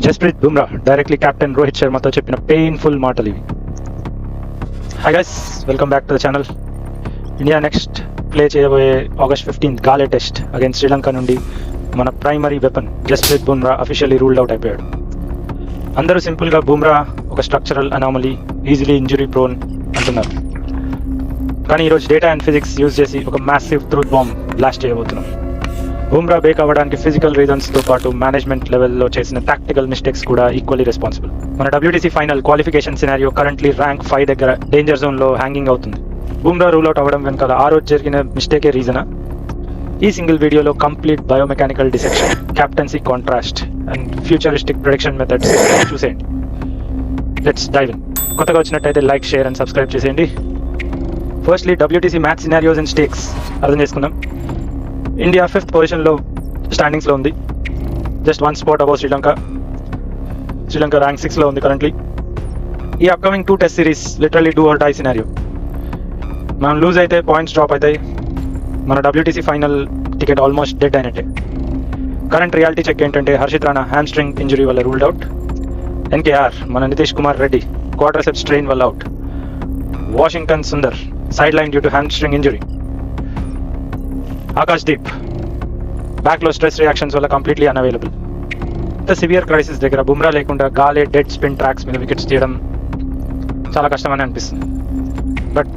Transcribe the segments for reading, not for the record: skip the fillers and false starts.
Jasprit Bumrah directly captain Rohit శర్మతో చెప్పిన painful మాటలు ఇవి. Hi guys, welcome back to the channel. India next play చేయబోయే August 15th గాలే టెస్ట్ అగైన్స్ శ్రీలంక నుండి మన primary weapon Jasprit Bumrah officially ruled out అయిపోయాడు. అందరూ సింపుల్గా బుమ్రా ఒక structural anomaly, easily injury prone అంటున్నారు. కానీ ఈరోజు డేటా అండ్ ఫిజిక్స్ యూజ్ చేసి ఒక మ్యాసివ్ ట్రూత్ బాంబ్ బ్లాస్ట్ చేయబోతున్నాం. బుమ్రా బేక్ అవ్వడానికి ఫిజికల్ రీజన్స్తో పాటు మేనేజ్మెంట్ లెవెల్లో చేసిన టాక్టికల్ మిస్టేక్స్ కూడా ఈక్వల్లీ రెస్పాన్సిబుల్. మన WTC final qualification scenario currently rank 5 దగ్గర డేంజర్ జోన్లో హ్యాంగింగ్ అవుతుంది. బుమ్రా రూల్ అవుట్ అవ్వడం వెనకాల ఆ రోజు జరిగిన మిస్టేకే రీజనా? ఈ సింగిల్ వీడియోలో complete biomechanical dissection, captaincy contrast and futuristic prediction methods చూసేయండి. Let's dive in. కొత్తగా వచ్చినట్టయితే లైక్, షేర్ అండ్ సబ్స్క్రైబ్ చేసేయండి. Firstly WTC match scenarios and stakes అర్థం చేసుకుందాం. ఇండియా 5th పొజిషన్లో స్టాండింగ్స్లో ఉంది, just 1 spot above Sri Lanka. Sri Lanka rank 6లో ఉంది కరెంట్లీ. ఈ upcoming 2 test series literally do or die scenario. మనం లూజ్ అయితే పాయింట్స్ డ్రాప్ అవుతాయి. మన WTC final ticket almost dead అయినట్టే. కరెంట్ రియాలిటీ చెక్ ఏంటంటే హర్షిత్ రాణా హ్యామ్స్ట్రింగ్ ఇంజురీ వల్ల రూల్డ్ అవుట్. NKR మన నితీష్ కుమార్ రెడ్డి క్వాడ్రిసెప్స్ స్ట్రెయిన్ వల్ల out. Washington Sundar sideline due to hamstring injury. Akash Deep బ్యాక్లో స్ట్రెస్ రియాక్షన్స్ వల్ల కంప్లీట్లీ అన్అవైలబుల్. ఇంత సివియర్ క్రైసిస్ దగ్గర బుమ్రా లేకుండా గాలే డెడ్ స్పిన్ ట్రాక్స్ మీద వికెట్స్ తీయడం చాలా కష్టమని అనిపిస్తుంది. But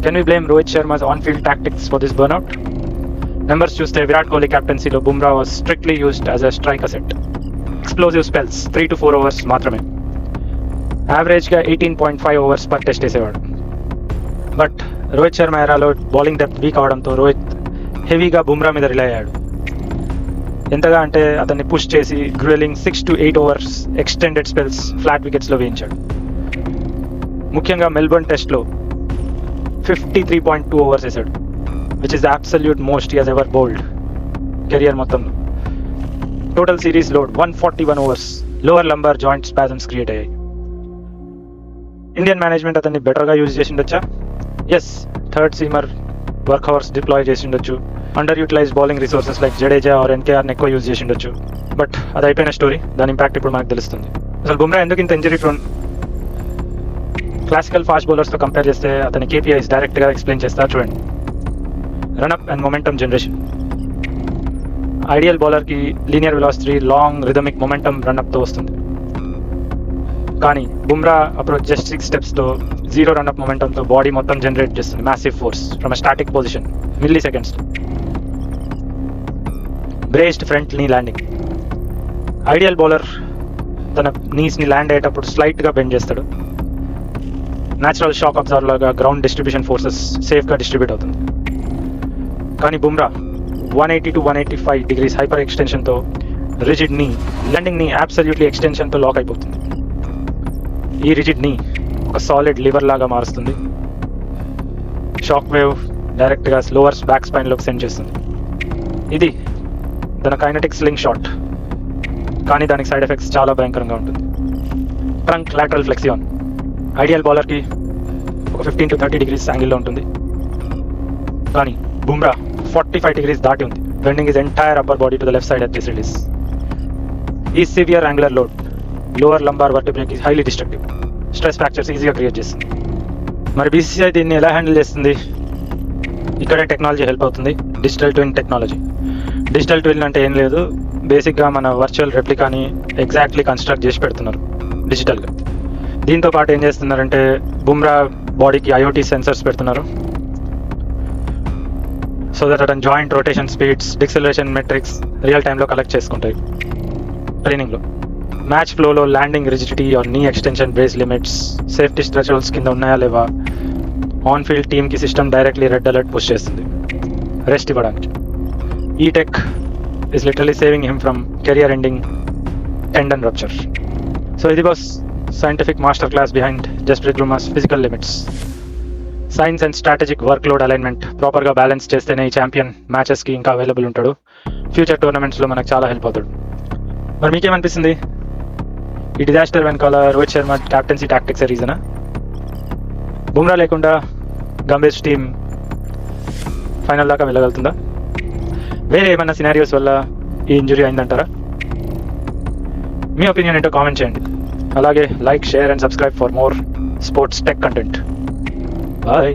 can we blame Rohit Sharma's on field tactics for this burnout? Numbers చూస్తే విరాట్ కోహ్లీ కెప్టెన్సీలో Bumrah was strictly used as a strike asset. Explosive spells 3 to 4 overs మాత్రమే. యావరేజ్గా 18.5 ఓవర్స్ పర్ టెస్ట్ వేసేవాడు. బట్ రోహిత్ శర్మ ఎరాలో బౌలింగ్ డెప్త్ వీక్ అవడంతో రోహిత్ హెవీగా బుమ్రా మీద రిలై అయ్యాడు. ఎంతగా అంటే అతన్ని పుష్ చేసి grilling 6 to 8 overs extended spells flat వికెట్స్లో వేయించాడు. ముఖ్యంగా మెల్బోర్న్ టెస్ట్లో 53.2 ఓవర్స్ వేశాడు, which is the absolute most he has ever bowled career మొత్తంలో. Total series load 141 overs. Lower lumbar joint spasms create అయ్యాయి. ఇండియన్ మేనేజ్మెంట్ అతన్ని బెటర్గా యూజ్ చేసిండొచ్చా? Yes, third seamer work hours deploy చేసిండొచ్చు. Under utilise bowling resources like Jadeja or NKRని ఎక్కువ use చేసిండొచ్చు. But అది అయిపోయిన స్టోరీ. దాని ఇంపాక్ట్ ఇప్పుడు మనకు తెలుస్తుంది. అసలు బుమ్రా ఎందుకు ఇంత ఇంజరీ ప్రోన్? క్లాసికల్ ఫాస్ట్ బౌలర్స్తో కంపేర్ చేస్తే అతని KPIs డైరెక్ట్గా ఎక్స్ప్లెయిన్ చేస్తా చూడండి. Run up and momentum generation. Ideal బౌలర్కి linear velocity, long rhythmic momentum రన్అప్తో వస్తుంది. కానీ బుమ్రా అప్రోచ్ జస్ట్ 6 స్టెప్స్తో 0 రన్అప్ మొమెంటంతో బాడీ మొత్తం జనరేట్ చేస్తుంది massive force from a static position milliseconds. Braced front knee landing. Ideal bowler తన నీస్ని ల్యాండ్ అయ్యేటప్పుడు స్లైట్గా బెండ్ చేస్తాడు. న్యాచురల్ షాక్ అబ్జర్వర్ లాగా గ్రౌండ్ డిస్ట్రిబ్యూషన్ ఫోర్సెస్ సేఫ్గా డిస్ట్రిబ్యూట్ అవుతుంది. కానీ బుమ్రా 180 to 185 degrees హైపర్ ఎక్స్టెన్షన్తో రిజిడ్ నీ ల్యాండింగ్ ని అబ్సల్యూట్లీ ఎక్స్టెన్షన్తో లాక్ అయిపోతుంది. ఈ రిజిడ్ నీ ఒక సాలిడ్ లివర్ లాగా మారుస్తుంది. షాక్ వేవ్ డైరెక్ట్గా లోవర్స్ బ్యాక్ స్పైన్లోకి సెండ్ చేస్తుంది. ఇది తన కైనటిక్ స్లింగ్ షాట్, కానీ దానికి సైడ్ ఎఫెక్ట్స్ చాలా భయంకరంగా ఉంటుంది. Trunk lateral flexion. ఐడియల్ బౌలర్కి ఒక 15 to 30 degrees యాంగిల్లో ఉంటుంది, కానీ బుమ్రా 45 degrees దాటి ఉంది. Bending is entire upper body to the left side at this release. ఈ severe angular load lower lumbar వర్టిబ్రేకి హైలీ డిస్ట్రక్టివ్. స్ట్రెస్ ఫ్రాక్చర్స్ ఈజీగా క్రియేట్ చేస్తుంది. మరి BCCI దీన్ని ఎలా హ్యాండిల్ చేస్తుంది? ఇక్కడే టెక్నాలజీ హెల్ప్ అవుతుంది. Digital twin technology. Digital twin అంటే ఏం లేదు, బేసిక్గా మన వర్చువల్ రెప్లికాని ఎగ్జాక్ట్లీ కన్స్ట్రక్ట్ చేసి పెడుతున్నారు డిజిటల్గా. దీంతో పాటు ఏం చేస్తున్నారంటే బుమ్రా బాడీకి IoT సెన్సర్స్ పెడుతున్నారు. సో దట్ అతని joint rotation speeds, deceleration metrics real టైంలో కలెక్ట్ చేసుకుంటాయి ట్రైనింగ్లో. మ్యాచ్ ఫ్లోలో landing rigidity or knee extension base limits, safety thresholds కింద ఉన్నాయా లేవా, ఆన్ ఫీల్డ్ టీమ్కి system directly red alert push చేస్తుంది రెస్ట్ ఇవ్వడానికి. ఈ tech is literally saving him from career ending tendon rupture. So ఇది boss scientific master class behind Jasprit Bumrah's physical limits. Science and strategic work load alignment ప్రాపర్గా balance చేస్తేనే ఈ champion మ్యాచెస్కి ఇంకా available ఉంటాడు. Future టోర్నమెంట్స్లో మనకు చాలా హెల్ప్ అవుతాడు. మరి మీకేమనిపిస్తుంది? ఈ డిజాస్టర్ వెనకాల రోహిత్ శర్మ క్యాప్టెన్సీ టాక్టిక్స్ రీజనా? బుమ్రా లేకుండా గంభీర్ టీమ్ ఫైనల్ దాకా వెళ్ళగలుగుతుందా? వేరే ఏమైనా సినారియోస్ వల్ల ఈ ఇంజురీ అయిందంటారా? మీ ఒపీనియన్ ఏంటో కామెంట్ చేయండి. అలాగే like, share and subscribe for more sports tech content. Bye.